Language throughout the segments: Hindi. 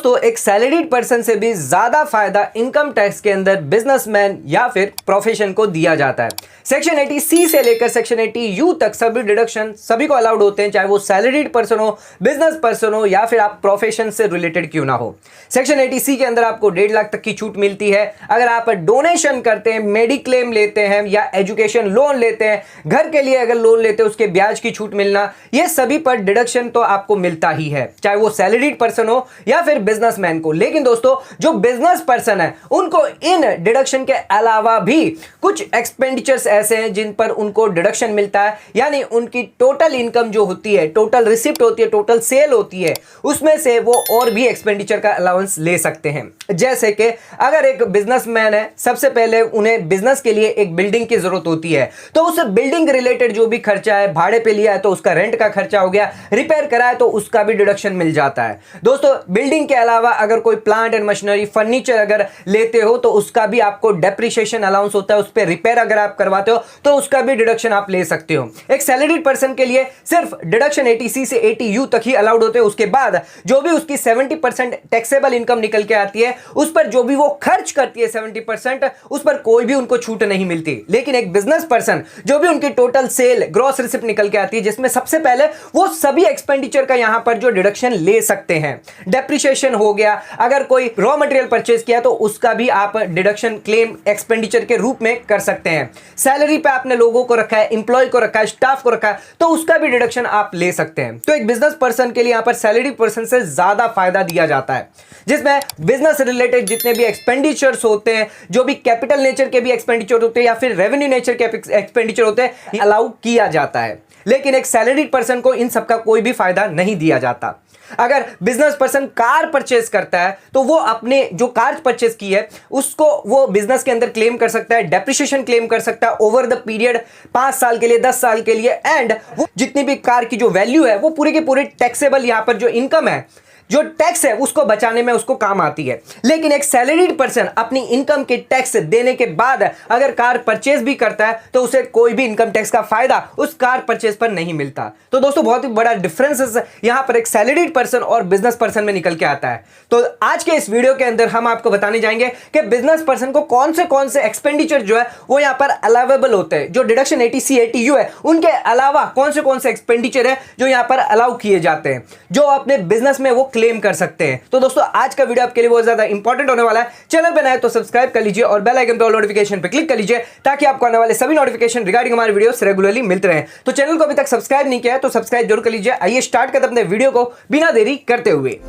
दोस्तों एक सैलरीड पर्सन से भी ज्यादा फायदा इनकम टैक्स के अंदर बिजनेसमैन या फिर प्रोफेशन को दिया जाता है। सेक्शन 80C से लेकर सेक्शन 80U तक सभी डिडक्शन सभी को अलाउड होते हैं, चाहे वो सैलरीड पर्सन हो, बिजनेस पर्सन हो या फिर आप प्रोफेशन से रिलेटेड क्यों ना हो। सेक्शन 80C के अंदर आपको 1.5 लाख तक की छूट मिलती है अगर आप डोनेशन करते हैं, मेडिक्लेम लेते हैं या एजुकेशन लोन लेते हैं, घर के लिए अगर लोन लेते हैं उसके ब्याज की छूट मिलना, ये सभी पर डिडक्शन तो आपको मिलता ही है, चाहे वो सैलरीड पर्सन हो या फिर बिजनेसमैन को। लेकिन दोस्तों जो बिजनेस पर्सन है उनको इन डिडक्शन के अलावा भी कुछ एक्सपेंडिचर्स ऐसे हैं जिन पर उनको डिडक्शन मिलता है, यानी उनकी टोटल इनकम जो होती है, टोटल रिसिप्ट होती है, टोटल सेल होती है, उसमें से वो और भी एक्सपेंडिचर का अलाउंस ले सकते हैं। जैसे कि अगर एक बिजनेसमैन है, सबसे पहले उन्हें बिजनेस के लिए एक बिल्डिंग की जरूरत होती है, तो उस बिल्डिंग रिलेटेड जो भी खर्चा है, भाड़े पे लिया है तो उसका रेंट का खर्चा हो गया, रिपेयर कराया तो उसका भी डिडक्शन मिल जाता है। दोस्तों बिल्डिंग के अलावा अगर कोई प्लांट एंड मशीनरी, फर्नीचर अगर लेते हो तो उसका भी आपको डेप्रिसिएशन अलाउंस होता है, उस पर रिपेयर अगर आप करवाते हो तो उसका भी डिडक्शन आप ले सकते हो। एक सैलरीड पर्सन के लिए सिर्फ डिडक्शन 80C से 80U तक ही अलाउड होते हैं, उसके बाद जो भी उसकी 70% टैक्सेबल इनकम निकल के आती है उस पर जो भी वो खर्च करती है 70%, उस पर कोई भी उनको छूट नहीं मिलती। लेकिन एक बिजनेस पर्सन जो भी उनकी टोटल सेल ग्रॉस रिसिप्ट निकल के आती है, जिसमें सबसे पहले वो सभी एक्सपेंडिचर का यहां पर जो डिडक्शन ले सकते हैं, डेप्रिसिएशन हो गया, अगर कोई रॉ मटेरियल परचेज किया तो उसका भी आप डिडक्शन क्लेम एक्सपेंडिचर के रूप में कर सकते हैं। सैलरी पे आपने लोगों को रखा है, इंप्लॉय को रखा है, स्टाफ को रखा है, तो उसका भी डिडक्शन आप ले सकते हैं। तो एक बिजनेस पर्सन के लिए यहां पर सैलरी पर्सन से ज्यादा फायदा दिया जाता है, जिसमें बिजनेस रिलेटेड जितने भी एक्सपेंडिचर्स होते हैं, जो भी कैपिटल नेचर के भी एक्सपेंडिचर होते हैं या फिर रेवेन्यू नेचर के एक्सपेंडिचर होते हैं, अलाउ किया जाता है। लेकिन एक सैलरीड पर्सन को इन सबका कोई भी फायदा नहीं दिया जाता। अगर बिजनेस पर्सन कार परचेज करता है तो वो अपने जो कार परचेज की है उसको वो बिजनेस के अंदर क्लेम कर सकता है, डेप्रिसिएशन क्लेम कर सकता है ओवर द पीरियड 5 साल के लिए, 10 साल के लिए, एंड वो जितनी भी कार की जो वैल्यू है वो पूरी की पूरी टैक्सेबल, यहां पर जो इनकम है, जो टैक्स है, उसको बचाने में उसको काम आती है। लेकिन एक सैलरीड पर्सन अपनी इनकम के टैक्स देने के बाद अगर कार परचेज भी करता है तो उसे कोई भी इनकम टैक्स का फायदा उस कार परचेज पर नहीं मिलता। तो दोस्तों बहुत ही बड़ा डिफरेंस यहां पर एक सैलरीड पर्सन और बिजनेस पर्सन में निकल के आता है। तो आज के इस वीडियो के अंदर हम आपको बताने जाएंगे कि बिजनेस पर्सन को कौन से एक्सपेंडिचर जो है वो यहां पर अलाउेबल होते हैं, जो डिडक्शन 80C 80U है उनके अलावा कौन से एक्सपेंडिचर है जो यहां पर अलाउ किए जाते हैं, जो अपने बिजनेस में वो क्लेम कर सकते हैं। तो दोस्तों आज का वीडियो आपके लिए बहुत ज्यादा इंपॉर्टेंट होने वाला है। चैनल पे नए तो सब्सक्राइब कर लीजिए और बेल आइकन पे ऑल नोटिफिकेशन पे क्लिक कर लीजिए ताकि आपको आने वाले सभी नोटिफिकेशन रिगार्डिंग हमारे वीडियोस रेगुलरली मिलते रहें। तो चैनल को अभी तक सब्सक्राइब नहीं किया है तो सब्सक्राइब जरूर कर लीजिए। आइए स्टार्ट करते हैं अपने वीडियो को बिना देरी करते हुए।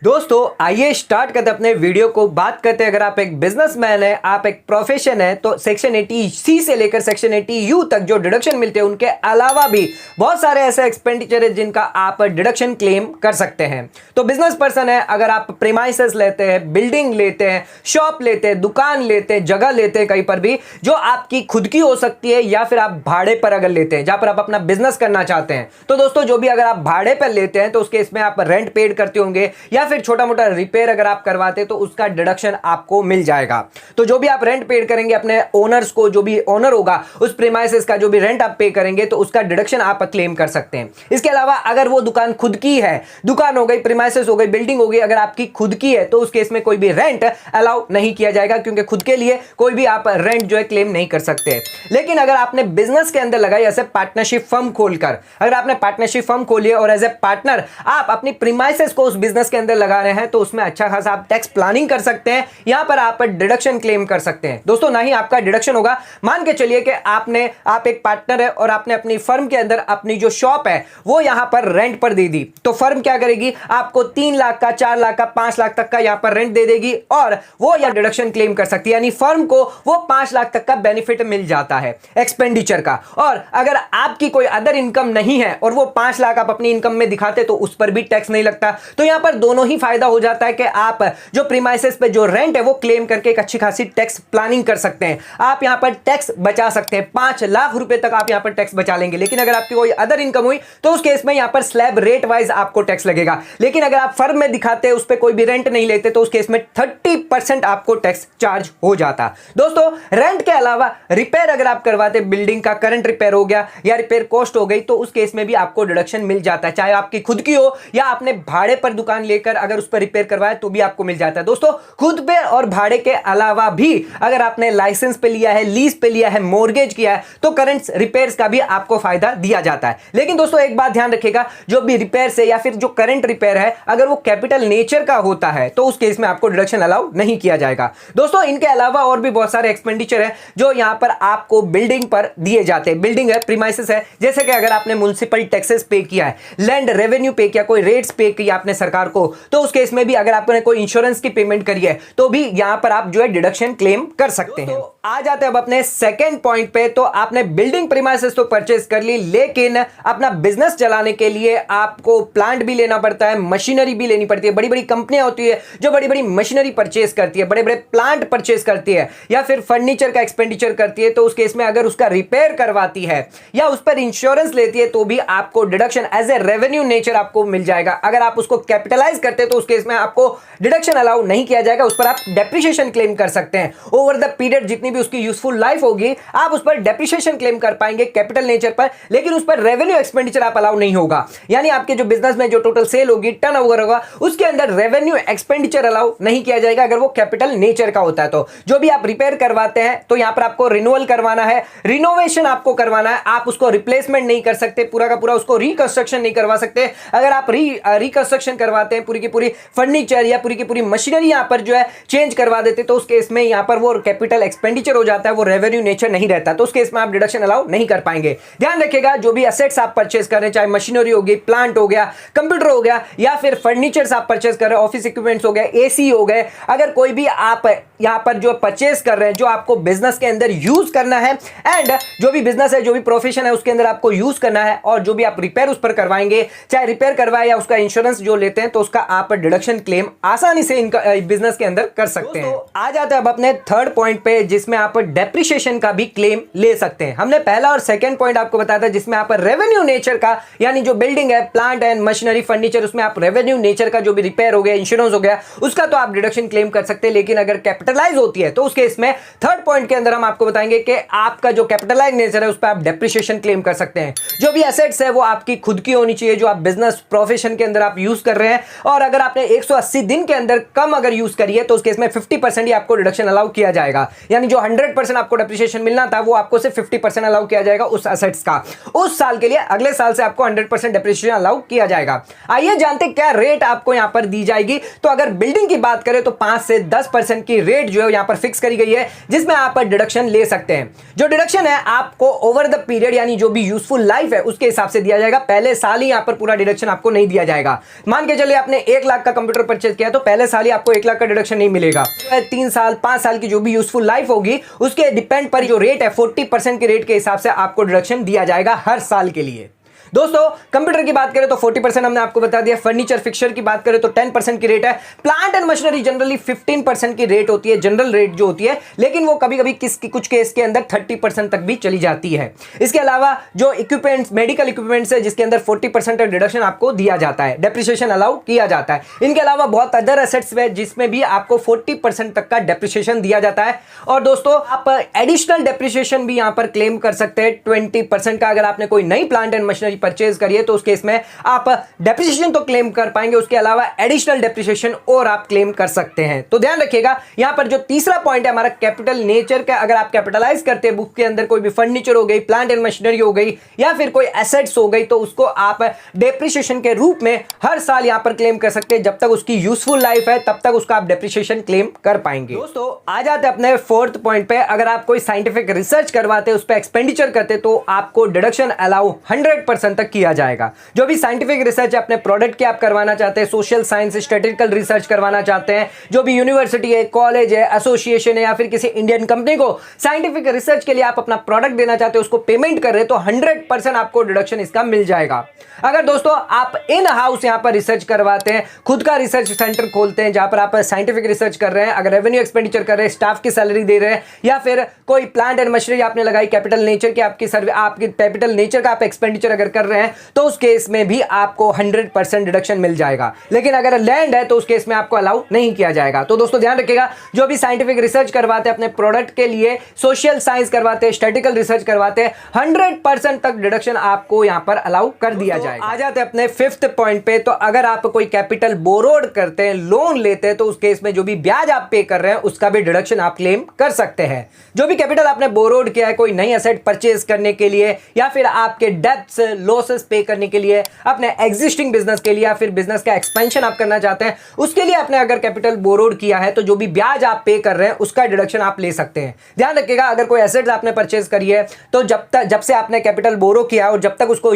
दोस्तों आइए स्टार्ट करते हैं अपने वीडियो को। बात करते हैं, अगर आप एक बिजनेसमैन है, आप एक प्रोफेशन है, तो सेक्शन 80C से लेकर सेक्शन 80U तक जो डिडक्शन मिलते हैं उनके अलावा भी बहुत सारे ऐसे एक्सपेंडिचर है जिनका आप डिडक्शन क्लेम कर सकते हैं। तो बिजनेस पर्सन है, अगर आप प्रीमाइसेस लेते हैं, बिल्डिंग लेते हैं, शॉप लेते हैं, दुकान लेते हैं, जगह लेते हैं, कहीं पर भी जो आपकी खुद की हो सकती है या फिर आप भाड़े पर अगर लेते हैं जहां पर आप अपना बिजनेस करना चाहते हैं, तो दोस्तों जो भी अगर आप भाड़े पर लेते हैं तो उसके इसमें आप रेंट पेड करते होंगे या फिर छोटा मोटा रिपेयर अगर आप करवाते तो उसका डिडक्शन आपको मिल जाएगा। तो जो भी आप रेंट पेड करेंगे अपने ओनर्स को, जो भी ओनर होगा उस प्रीमाइसेस का जो भी रेंट आप पे करेंगे तो उसका डिडक्शन आप क्लेम कर सकते हैं। इसके अलावा अगर वो दुकान खुद की है, दुकान हो गई, प्रीमाइसेस हो गई, बिल्डिंग हो गई, अगर आपकी खुद की है तो उस केस में कोई भी रेंट अलाउ नहीं किया जाएगा, क्योंकि खुद के लिए कोई भी आप रेंट जो है क्लेम नहीं कर सकते। लेकिन अगर आपने बिजनेस के अंदर लगाई ऐसे पार्टनरशिप फर्म खोलकर, अगर आपने पार्टनरशिप फर्म खोली है और एज ए पार्टनर आप अपनी प्रीमाइसेस को उस बिजनेस के अंदर लगा रहे हैं तो उसमें अच्छा खासा आप टैक्स प्लानिंग कर सकते हैं, यहां पर आप डिडक्शन क्लेम कर सकते हैं। दोस्तों ना ही आपका डिडक्शन होगा, मान के चलिए कि आप एक पार्टनर है और आपने अपनी फर्म के अंदर अपनी जो शॉप है वो यहां पर रेंट पर दे दी, तो फर्म क्या करेगी, आपको 3 लाख का, 4 लाख का, 5 लाख तक का यहां पर रेंट दे देगी और वो यह डिडक्शन क्लेम कर सकती है, यानी फर्म को वो 5 लाख तक का बेनिफिट मिल जाता है एक्सपेंडिचर का। और अगर आपकी कोई अदर इनकम नहीं है और वो 5 लाख आप अपनी इनकम में दिखाते तो उस पर भी टैक्स नहीं लगता। तो यहां पर दोनों ही फायदा हो हो जाता है कि आप जो प्रीमाइसेस पे जो रेंट है वो क्लेम करके एक अच्छी खासी टैक्स प्लानिंग कर सकते हैं। आप यहां पर टैक्स बचा सकते हैं, 5 लाख रुपए तक आप यहां पर टैक्स बचा लेंगे। लेकिन अगर आपकी कोई अदर इनकम हुई तो उस केस में यहां पर स्लैब रेट वाइज आपको टैक्स लगेगा। लेकिन अगर आप फर्म में दिखाते हैं, उस पर कोई भी रेंट नहीं लेते, तो उस केस में 30% आपको टैक्स चार्ज हो जाता। दोस्तों, रेंट के अलावा रिपेयर अगर आप करवाते, बिल्डिंग का करंट रिपेयर हो गया या रिपेयर कॉस्ट हो गई, तो उस केस में भी आपको डिडक्शन मिल जाता है। चाहे आपकी खुद की हो या आपने भाड़े पर दुकान लेकर अगर उस पर रिपेयर करवाया तो भी आपको मिल जाता है। दोस्तों, खुद पे और भाड़े के अलावा भी अगर आपने लाइसेंस पे लिया है, लीज पे लिया है, मॉर्गेज किया है, तो करंट रिपेयर्स का भी आपको फायदा दिया जाता है। लेकिन दोस्तों, एक बात ध्यान रखिएगा, जो भी रिपेयर से या फिर जो करंट रिपेयर है, अगर वो कैपिटल नेचर का होता है तो उस केस में आपको डिडक्शन अलाउ नहीं किया जाएगा। दोस्तों, इनके अलावा और भी बहुत सारे एक्सपेंडिचर है जो यहां पर आपको बिल्डिंग पर दिए जाते हैं। बिल्डिंग है, प्रीमाइसेस है, जैसे कि अगर आपने म्युनिसिपल टैक्सेस पे किया है, लैंड रेवेन्यू पे किया, कोई रेट्स पे किया आपने सरकार को, तो उस केस में भी अगर आपने कोई इंश्योरेंस की पेमेंट करी है तो भी यहां पर आप जो है डिडक्शन क्लेम कर सकते हैं। तो आ जाते हैं अब अपने सेकंड पॉइंट पे। तो आपने बिल्डिंग प्रीमाइसेस तो परचेज कर ली, लेकिन अपना बिजनेस चलाने के लिए आपको प्लांट भी लेना पड़ता है, मशीनरी भी लेनी पड़ती है। बड़ी बड़ी कंपनियां होती है जो बड़ी बड़ी मशीनरी परचेज करती है, बड़े बड़े प्लांट परचेज करती है, या फिर फर्नीचर का एक्सपेंडिचर करती है। तो उस केस में अगर उसका रिपेयर करवाती है या उस पर इंश्योरेंस लेती है तो भी आपको deduction as a revenue nature आपको मिल जाएगा। अगर आप उसको कैपिटलाइज करते हैं तो उस केस में आपको डिडक्शन अलाउ नहीं किया जाएगा, उस पर आप डेप्रिसिएशन क्लेम कर सकते हैं। ओवर द पीरियड जितनी भी उसकी यूजफुल लाइफ होगी, आप उस पर डेप्रिसिएशन क्लेम कर पाएंगे कैपिटल नेचर पर, लेकिन उस पर रेवेन्यू एक्सपेंडिचर आप अलाउ नहीं होगा। यानी आपके जो बिजनेस में जो टोटल सेल होगी, टर्नओवर होगा, उसके अंदर रेवेन्यू एक्सपेंडिचर अलाउ नहीं किया जाएगा अगर वो कैपिटल नेचर का होता है। तो जो भी आप रिपेयर करवाते हैं तो यहां पर आपको रिन्यूअल करवाना है, रिनोवेशन आपको करवाना है, आप उसको रिप्लेसमेंट नहीं कर सकते, पूरा का पूरा उसको रिकंस्ट्रक्शन नहीं करवा सकते। अगर आप रिकंस्ट्रक्शन करवाते हैं, पूरी की पूरी फर्नीचर या पूरी की पूरी मशीनरी यहां पर जो है चेंज करवा देते, तो उस केस में यहां पर वो कैपिटल एक्सपेंडिचर हो जाता है, वो रेवेन्यू नेचर नहीं रहता, तो उस केस में आप डिडक्शन अलाउ नहीं कर पाएंगे। ध्यान रखिएगा, जो भी एसेट्स आप परचेज कर रहे हैं, चाहे मशीनरी होगी, प्लांट हो गया, कंप्यूटर हो गया, या फिर फर्नीचर आप परचेज कर रहे हैं, ऑफिस इक्विपमेंट्स हो गए, एसी हो गए, अगर कोई भी आप यहां पर जो परचेज कर रहे हैं, जो आपको बिजनेस के अंदर यूज करना है, एंड जो भी बिजनेस है, जो भी प्रोफेशन है, उसके अंदर आपको यूज करना है, और जो भी आप रिपेयर उस पर करवाएंगे, चाहे रिपेयर करवाए या उसका इंश्योरेंस जो लेते हैं, तो उसका आप डिडक्शन क्लेम आसानी से बिजनेस के अंदर कर सकते हैं। तो आ जाते हैं अब अपने थर्ड पॉइंट पे, जिसमें आप डेप्रिसिएशन का भी क्लेम ले सकते हैं। हमने पहला और सेकंड पॉइंट आपको बताया था, जिसमें आप रेवेन्यू नेचर का, यानी जो बिल्डिंग है, प्लांट एंड मशीनरी, फर्नीचर, उसमें आप रेवेन्यू नेचर का जो भी रिपेयर हो गया, इंश्योरेंस हो गया, उसका तो आप डिडक्शन क्लेम कर सकते हैं। लेकिन अगर कैपिटलाइज होती है तो उस केस में थर्ड पॉइंट के अंदर हम आपको बताएंगे कि आपका जो कैपिटलाइज नेचर है उस पर आप डेप्रिसिएशन क्लेम कर सकते हैं। जो भी एसेट्स है वो आपकी खुद की होनी चाहिए, जो आप बिजनेस प्रोफेशन के अंदर आप यूज कर रहे हैं, और अगर आपने 180 दिन के अंदर कम अगर यूज करी है तो उस केस में 50% ही आपको डिडक्शन अलाउ किया जाएगा। यानी जो 100% आपको डेप्रिसिएशन मिलना था वो आपको सिर्फ 50% अलाउ किया जाएगा उस एसेट्स का। उस साल के लिए अगले साल से आपको 100% डेप्रिसिएशन अलाउ किया जाएगा। आइए जानते हैं क्या रेट आपको यहां पर दी जाएगी। तो अगर बिल्डिंग की बात करें तो 5 से 10% की रेट जो है यहां पर फिक्स करी गई है, जिसमें आप डिडक्शन ले सकते हैं। जो डिडक्शन है आपको ओवर द पीरियड, यानी जो भी यूजफुल लाइफ है उसके हिसाब से दिया जाएगा। पहले साल ही यहां पर पूरा डिडक्शन आपको नहीं दिया जाएगा। मान के चलिए आपने 1 लाख का कंप्यूटर परचेज किया तो पहले साल ही आपको 1 लाख का डिडक्शन नहीं मिलेगा। 3 साल 5 साल की जो भी यूजफुल लाइफ होगी उसके डिपेंड पर जो रेट है 40% के रेट के हिसाब से आपको डिडक्शन दिया जाएगा हर साल के लिए। दोस्तों, कंप्यूटर की बात करें तो 40% हमने आपको बता दिया, फर्नीचर फिक्सचर की बात करें तो 10% की रेट है, प्लांट एंड मशीनरी जनरली 15% की रेट होती है, जनरल रेट जो होती है, लेकिन वो कभी कभी कुछ केस के अंदर 30% तक भी चली जाती है। इसके अलावा जो इक्विपमेंट्स, मेडिकल इक्विपमेंट्स है जिसके अंदर 40% डिडक्शन आपको दिया जाता है, डेप्रिसिएशन अलाउ किया जाता है। इनके अलावा बहुत अदर एसेट्स है जिसमें भी आपको 40% तक का डेप्रिसिएशन दिया जाता है। और दोस्तों, आप एडिशनल डेप्रिसिएशन भी यहां पर क्लेम कर सकते हैं 20% का। अगर आपने कोई नई प्लांट एंड मशीनरी परचेज करिए तो उस केस में आप डेप्रिसिएशन तो क्लेम कर पाएंगे, उसके अलावा एडिशनल डेप्रिसिएशन और आप क्लेम कर सकते हैं। तो ध्यान रखिएगा, यहां पर जो तीसरा पॉइंट है हमारा कैपिटल नेचर का, अगर आप कैपिटलाइज करते हैं बुक के अंदर कोई भी फर्नीचर हो गई, प्लांट एंड मशीनरी हो गई, या फिर कोई एसेट्स हो गई, तो उसको आप डेप्रिसिएशन के रूप में हर साल यहां पर क्लेम कर सकते हैं। जब तक उसकी यूजफुल लाइफ है तब तक उसका आप डेप्रिसिएशन क्लेम कर पाएंगे। दोस्तों, आ जाते हैं अपने फोर्थ पॉइंट पे। अगर आप कोई साइंटिफिक रिसर्च करवाते, उस पर एक्सपेंडिचर करते, तो आपको डिडक्शन अलाउ 100% 100% तक किया जाएगा। जो भी साइंटिफिक रिसर्च अपने प्रोडक्ट के आप करवाना चाहते हैं, सोशल साइंस स्टैटिस्टिकल रिसर्च करवाना चाहते हैं, जो भी यूनिवर्सिटी है, कॉलेज है, एसोसिएशन है या फिर किसी इंडियन कंपनी को साइंटिफिक रिसर्च के लिए आप अपना प्रोडक्ट देना चाहते हैं, उसको पेमेंट कर रहे हैं, तो 100% आपको डिडक्शन इसका मिल जाएगा। अगर दोस्तों आप इन हाउस यहां पर रिसर्च करवाते हैं, खुद का रिसर्च सेंटर खोलते हैं जहां पर आप साइंटिफिक रिसर्च कर रहे हैं, अगर रेवेन्यू एक्सपेंडिचर कर रहे हैं, स्टाफ की सैलरी दे रहे हैं, या फिर कोई प्लांट एंड मशीनरी आपने लगाई, कैपिटल नेचर की आपकी कैपिटल नेचर का आप एक्सपेंडिचर अगर कर रहे हैं, तो उस केस में भी आपको 100% डिडक्शन मिल जाएगा। लेकिन अगर लैंड है तो उस केस में आपको अलाउ नहीं किया जाएगा। तो दोस्तों ध्यान रखिएगा, जो भी साइंटिफिक रिसर्च करवाते हैं अपने प्रोडक्ट के लिए, सोशल साइंस करवाते हैं, स्टैटिस्टिकल रिसर्च करवाते हैं, 100% तक डिडक्शन आपको यहां पर अलाउ कर दिया जाएगा। आ जाते हैं अपने 5th पॉइंट पे। तो अगर आप कोई कैपिटल बोरोड करते हैं, लोन लेते हैं, तो उस केस में जो भी ब्याज आप पे कर रहे हैं उसका भी डिडक्शन आप क्लेम कर सकते हैं। जो भी कैपिटल आपने बोरोड किया है कोई नई एसेट परचेज करने के लिए, या फिर आपके डेब्ट्स लॉसेस पे करने के लिए, अपने एग्जिस्टिंग बिजनेस के लिए, या फिर बिजनेस का एक्सपेंशन आप करना चाहते हैं, उसके लिए आपने अगर कैपिटल बोरोड किया है, तो जो भी ब्याज आप पे कर रहे हैं उसका डिडक्शन आप ले सकते हैं। ध्यान रखिएगा, अगर कोई एसेट्स आपने परचेज करी है, तो जब से आपने कैपिटल बोरो किया है और जब तक उसको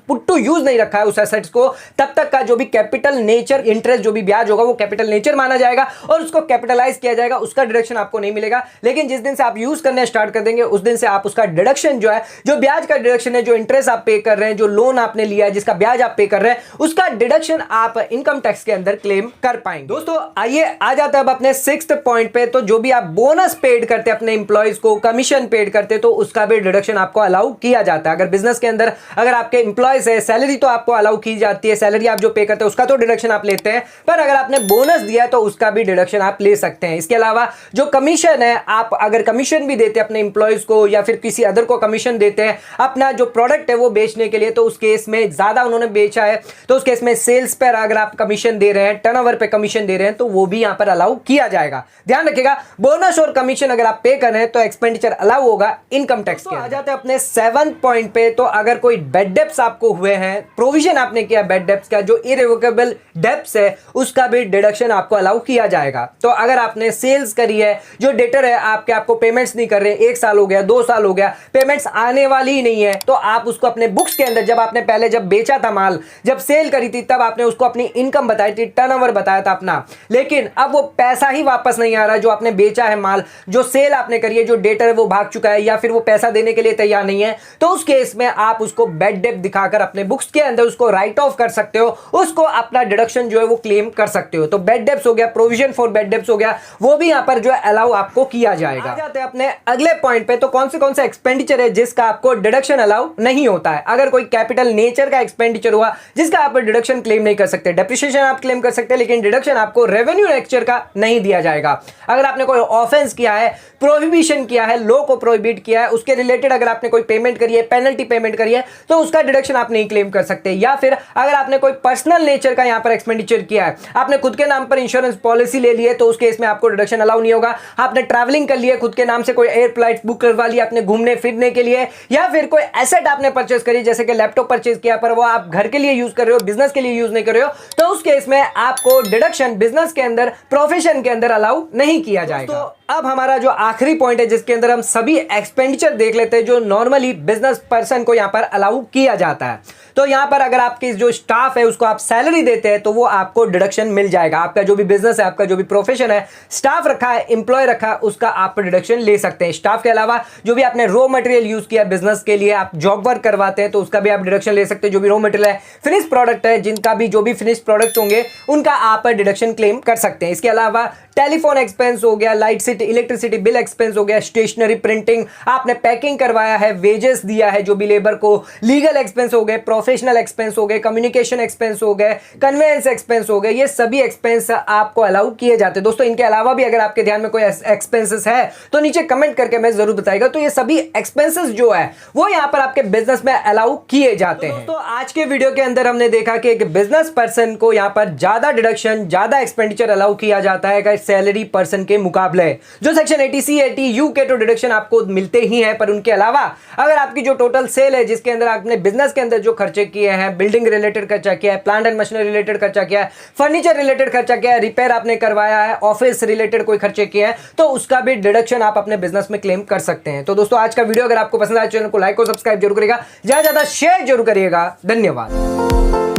पुट टू यूज नहीं रखा है उस एसेट्स को, तब तक का जो भी कैपिटल नेचर इंटरेस्ट, जो भी ब्याज होगा वो कैपिटल नेचर माना जाएगा और उसको कैपिटलाइज किया जाएगा, उसका डिडक्शन आपको नहीं मिलेगा। लेकिन जिस दिन से आप यूज करने स्टार्ट कर देंगे, उस दिन से आप उसका डिडक्शन जो है, जो ब्याज का डिडक्शन है, जो इंटरेस्ट आप पे कर रहे हैं, जो लोन आपने लिया है, जिसका ब्याज आप पे कर रहे हैं, उसका डिडक्शन आप इनकम टैक्स के अंदर क्लेम कर पाएंगे। दोस्तों आइए आ जाता है अब अपने 6th पॉइंट पे। तो जो भी आप बोनस पेड करते हैं अपने इंप्लॉइज को, कमीशन पेड करते हैं, तो उसका भी डिडक्शन आपको अलाउ किया जाता है। अगर बिजनेस के अंदर अगर आपके इंप्लॉइज है, सैलरी तो आपको अलाउ की जाती है, सैलरी आप जो पे करते हैं उसका तो डिडक्शन आप लेते हैं, पर अगर आपने बोनस दिया तो उसका भी डिडक्शन आप ले सकते हैं। इसके अलावा जो कमीशन है, आप अगर कमीशन भी देते हैं अपने इंप्लॉइज को या फिर किसी अदर को कमीशन देते हैं अपना जो प्रोडक्ट है वो बेचने के लिए, तो उस केस में ज्यादा उन्होंने बेचा है तो उस केस में सेल्स पर अगर आप कमीशन दे रहे हैं, टर्नओवर पे कमीशन दे रहे हैं, तो वो भी यहां पर अलाउ किया जाएगा। ध्यान रखिएगा, बोनस और कमीशन अगर आप पे कर रहे हैं तो एक्सपेंडिचर अलाउ होगा इनकम टैक्स के। आ जाते हैं अपने 7th पॉइंट पे। तो अगर कोई बेड डेब्ट्स आपको हुए हैं, प्रोविजन आपने किया बेड डेब्ट्स का, जो इरिवोकेबल डेब्ट्स है उसका भी डिडक्शन आपको अलाउ किया जाएगा। तो अगर आपने सेल्स करी है, जो डेटर है आपको पेमेंट्स नहीं कर रहे, 1 साल हो गया, 2 साल हो गया, पेमेंट्स आने वाली ही नहीं है, तो आप उसको अपने बुक्स के अंदर, जब आपने पहले जब बेचा था माल, जब सेल करी थी, तब आपने उसको अपनी इनकम बताई थी, टर्नओवर बताया था अपना, लेकिन अब वो पैसा ही वापस नहीं आ रहा जो आपने बेचा है माल, जो सेल आपने करी है, जो डेटर है वो भाग चुका है या फिर वो पैसा देने के लिए तैयार नहीं है, तो उस केस में आप उसको बेड डेब्ट दिखाकर अपने बुक्स के अंदर उसको राइट ऑफ कर सकते हो, उसको अपना डिडक्शन जो है वो क्लेम कर सकते हो। तो बेड डेब्ट्स हो गया, प्रोविजन फॉर बेड डेब्ट्स हो गया, वो भी यहां पर जो है अलाउ आपको किया जाएगा। आ जाते हैं अपने अगले पॉइंट पे। तो कौन से एक्सपेंडिचर है जिसका आपको डिडक्शन अलाउ नहीं होता है? अगर कोई कैपिटल नेचर का एक्सपेंडिचर हुआ जिसका आप डिडक्शन क्लेम नहीं कर सकते, डेप्रिसिएशन आप क्लेम कर सकते हैं, लेकिन डिडक्शन आपको रेवेन्यू नेचर का नहीं दिया जाएगा। अगर आपने कोई ऑफेंस किया है, प्रोहिबिशन किया है, लॉ को प्रोहिबिट किया है, उसके रिलेटेड अगर आपने कोई पेमेंट करी है, पेनल्टी पेमेंट करी है, तो उसका डिडक्शन आप नहीं क्लेम कर सकते। या फिर अगर आपने कोई पर्सनल नेचर का यहां पर एक्सपेंडिचर किया है, आपने खुद के नाम पर इंश्योरेंस पॉलिसी ले ली है, तो उस केस में आपको डिडक्शन अलाउ नहीं होगा। आपने ट्रैवलिंग कर लिया, खुद के नाम से कोई एयर फ्लाइट बुक करवा लिया अपने घूमने फिरने के लिए, या फिर कोई एसेट आपने परचेज करी, जैसे कि लैपटॉप परचेज किया पर वो आप घर के लिए यूज कर रहे हो, बिजनेस के लिए यूज नहीं कर रहे हो, तो उस केस में आपको डिडक्शन बिजनेस के अंदर, प्रोफेशन के अंदर अलाउ नहीं किया जाएगा। तो अब हमारा जो आखिरी पॉइंट है जिसके अंदर हम सभी एक्सपेंडिचर देख लेते हैं जो नॉर्मली बिजनेस पर्सन को यहां पर अलाउ किया जाता है। तो यहां पर अगर आपकी जो स्टाफ है उसको आप सैलरी देते हैं तो वो आपको डिडक्शन मिल जाएगा। आपका जो भी बिजनेस है, आपका जो भी प्रोफेशन है, स्टाफ रखा है, एम्प्लॉय रखा है, उसका आप डिडक्शन ले सकते हैं। स्टाफ के अलावा जो भी आपने रॉ मटेरियल यूज किया बिजनेस के लिए, आप जॉब वर्क करवाते हैं, तो उसका भी आप डिडक्शन ले सकते हैं। जो भी रॉ मटेरियल है, फिनिश प्रोडक्ट है, जिनका भी जो भी फिनिश प्रोडक्ट होंगे उनका आप डिडक्शन क्लेम कर सकते हैं। इसके अलावा टेलीफोन एक्सपेंस हो गया, light city electricity bill expense हो गया, स्टेशनरी प्रिंटिंग, आपने पैकिंग करवाया है, वेजेस दिया है जो भी लेबर को, लीगल एक्सपेंस हो गए, प्रोफेशनल एक्सपेंस हो गए, कम्युनिकेशन एक्सपेंस हो गए, कन्वेंस एक्सपेंस हो गए, ये सभी एक्सपेंस आपको अलाउ किए जाते हैं। दोस्तों इनके अलावा भी अगर आपके ध्यान में कोई एक्सपेंसेस है तो नीचे कमेंट करके मैं जरूर बताएगा। तो ये सभी एक्सपेंसेस जो है वो यहाँ पर आपके बिजनेस में अलाउ किए जाते हैं। तो आज के वीडियो के अंदर हमने देखा कि एक बिजनेस पर्सन को यहाँ पर ज्यादा डिडक्शन, ज्यादा एक्सपेंडिचर अलाउ किया जाता है सैलरी पर्सन के मुकाबले। जो सेक्शन 80C 80U के तो डिडक्शन आपको मिलते ही हैं, पर उनके अलावा अगर आपकी जो टोटल सेल है जिसके अंदर आपने बिजनेस के अंदर जो खर्चा खर्चे किए हैं, बिल्डिंग रिलेटेड खर्चा किया है, प्लांट एंड मशीनरी रिलेटेड खर्चा किया है, फर्नीचर रिलेटेड खर्चा किया है, रिपेयर आपने करवाया है, ऑफिस रिलेटेड कोई खर्चे किए हैं, तो उसका भी डिडक्शन आप अपने बिजनेस में क्लेम कर सकते हैं। तो दोस्तों आज का वीडियो अगर आपको पसंद आया, चैनल को लाइक और सब्सक्राइब जरूर करिएगा, ज्यादा से ज्यादा शेयर जरूर करिएगा। धन्यवाद।